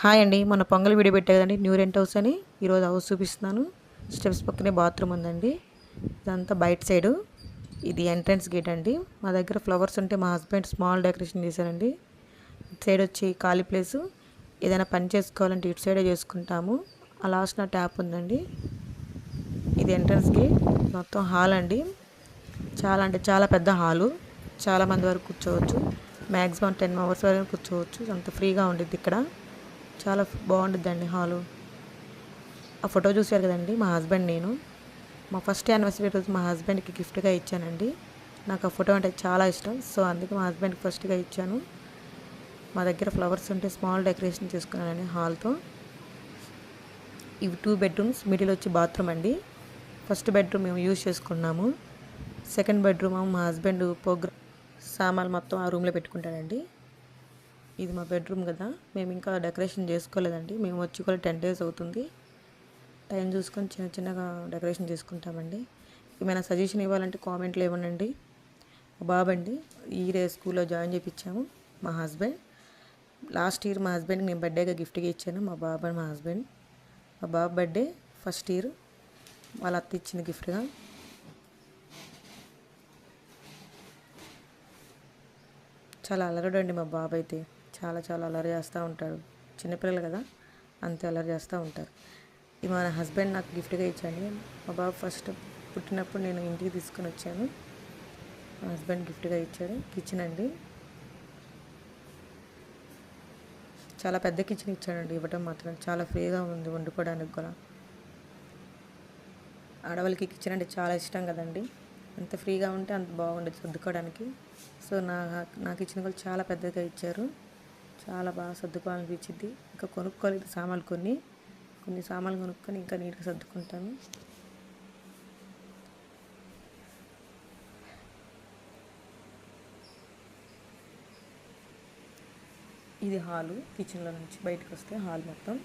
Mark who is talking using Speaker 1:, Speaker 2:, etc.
Speaker 1: Hi అండి. మొన్న pongal video పెట్టా కదండి, న్యూ రెంట్ హౌస్ అని. ఈరోజు హౌస్ చూపిస్తున్నాను. స్టెప్స్ పక్కనే బాత్రూమ్ ఉందండి. ఇదంతా బయట సైడు. ఇది ఎంట్రన్స్ గేట్ అండి. మా దగ్గర ఫ్లవర్స్ ఉంటే మా హస్బెండ్ స్మాల్ డెకరేషన్ చేశారండి. ఇటు సైడ్ వచ్చి ఖాళీ ప్లేసు. ఏదైనా పని చేసుకోవాలంటే ఇటు సైడే చేసుకుంటాము. ఆ లాస్ట్ నా ట్యాప్ ఉందండి. ఇది ఎంట్రన్స్ గేట్. మొత్తం హాల్ అండి. చాలా అంటే చాలా పెద్ద హాలు. చాలామంది వరకు కూర్చోవచ్చు. మ్యాక్సిమం 10 మెంబర్స్ వరకు కూర్చోవచ్చు. అంత ఫ్రీగా ఉండిద్ది ఇక్కడ. చాలా బాగుంటుందండి హాలు. ఆ ఫోటో చూశారు కదండి, మా హస్బెండ్ నేను మా ఫస్ట్ యానివర్సరీ రోజు మా హస్బెండ్కి గిఫ్ట్గా ఇచ్చానండి. నాకు ఆ ఫోటో అంటే చాలా ఇష్టం. సో అందుకే మా హస్బెండ్కి ఫస్ట్గా ఇచ్చాను. మా దగ్గర ఫ్లవర్స్ ఉంటే స్మాల్ డెకరేషన్ చేసుకున్నానండి హాల్తో. ఇవి 2 బెడ్రూమ్స్, మిడిల్ వచ్చి బాత్రూమ్ అండి. ఫస్ట్ బెడ్రూమ్ మేము యూజ్ చేసుకున్నాము. సెకండ్ బెడ్రూమ్ మా హస్బెండ్ ప్రోగ్రామ్ సామాన్లు మొత్తం ఆ రూమ్లో పెట్టుకుంటాడండి. ఇది మా బెడ్రూమ్ కదా. మేము ఇంకా డెకరేషన్ చేసుకోలేదండి. మేము వచ్చి కూడా 10 days అవుతుంది. టైం చూసుకొని చిన్న చిన్నగా డెకరేషన్ చేసుకుంటామండి. ఏమైనా సజెషన్ ఇవ్వాలంటే కామెంట్లో ఇవ్వండి. మా బాబు అండి, ఈ ఇయర్ స్కూల్లో జాయిన్ చేయించాము. మా హస్బెండ్ లాస్ట్ ఇయర్ మా హస్బెండ్కి నేను బర్త్డేగా గిఫ్ట్గా ఇచ్చాను. మా బాబు అండ్ మా హస్బెండ్. మా బాబు బర్త్డే ఫస్ట్ ఇయర్ వాళ్ళ అత్త ఇచ్చింది గిఫ్ట్గా. చాలా అలరడు అండి మా బాబు అయితే. చాలా చాలా అల్లరి చేస్తూ ఉంటాడు. చిన్నపిల్లలు కదా, అంతే అల్లరి చేస్తూ ఉంటారు. ఇది మా హస్బెండ్ నాకు గిఫ్ట్గా ఇచ్చాను. మా బాబు ఫస్ట్ పుట్టినప్పుడు నేను ఇంటికి తీసుకొని వచ్చాను. మా హస్బెండ్ గిఫ్ట్గా ఇచ్చాడు. కిచెన్ అండి, చాలా పెద్ద కిచెన్ ఇచ్చాడండి. ఇవ్వటం మాత్రం చాలా ఫ్రీగా ఉంది వండుకోవడానికి కూడా. ఆడవాళ్ళకి కిచెన్ అంటే చాలా ఇష్టం కదండి. ఎంత ఫ్రీగా ఉంటే అంత బాగుండేది సర్దుకోవడానికి. సో నా కిచెన్ కూడా చాలా పెద్దగా ఇచ్చారు. చాలా బాగా సర్దుకోవాలనిపించింది. ఇంకా కొనుక్కోలేదు సామాన్లు, కొన్ని సామాన్లు కొనుక్కొని ఇంకా నీట్గా సర్దుకుంటాను. ఇది హాలు. కిచెన్లో నుంచి బయటకు వస్తే హాల్ మొత్తం